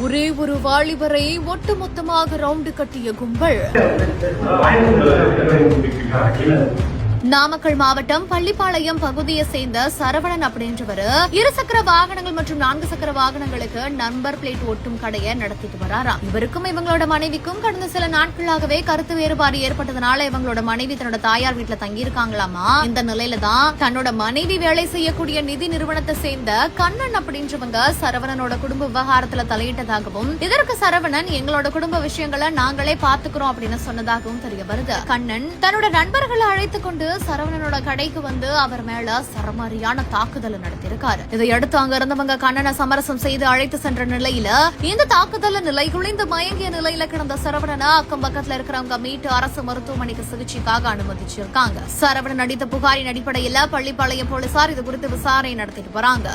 ஒரே ஒரு வாலிபரை ஒட்டுமொத்தமாக ரவுண்டு கட்டிய கும்பல். நாமக்கல் மாவட்டம் பள்ளிப்பாளையம் பகுதியை சேர்ந்த சரவணன் அப்படின்றவர் இருசக்கர வாகனங்கள் மற்றும் 4 சக்கர வாகனங்களுக்கு நம்பர் பிளேட் ஒட்டும் கடையை நடத்திட்டு வராராம். இவருக்கும் இவங்களோட மனைவிக்கும் கடந்த சில நாட்களாகவே கருத்து வேறுபாடு ஏற்பட்டதுனால இவங்களோட மனைவி தன்னோட தாயார் வீட்டுல தங்கியிருக்காங்களாமா. இந்த நிலையில தான் தன்னோட மனைவி வேலை செய்யக்கூடிய நிதி நிறுவனத்தை சேர்ந்த கண்ணன் அப்படின்றவங்க சரவணனோட குடும்ப விவகாரத்துல தலையிட்டதாகவும், இதற்கு சரவணன் எங்களோட குடும்ப விஷயங்களை நாங்களே பாத்துக்கிறோம் அப்படின்னு சொன்னதாகவும் தெரிய வருது. கண்ணன் தன்னோட நண்பர்களை அழைத்துக் கொண்டு சரவணனோட கடைக்கு வந்து அவர் மேல சரமாரியான தாக்குதல் நடத்தியிருக்காரு. இதையடுத்து அங்க இருந்தவங்க கண்ணனை சமரசம் செய்து அழைத்து சென்ற நிலையில இந்த தாக்குதல் நிலைகுலைந்து மயங்கிய நிலையில கிடந்த சரவணனை அக்கம் பக்கத்துல இருக்கிறவங்க மீட்டு அரசு மருத்துவமனைக்கு சிகிச்சைக்காக அனுமதிச்சிருக்காங்க. சரவணன் அளித்த புகாரின் அடிப்படையில் பள்ளிப்பாளையம் போலீசார் இது குறித்து விசாரணை நடத்திட்டு வராங்க.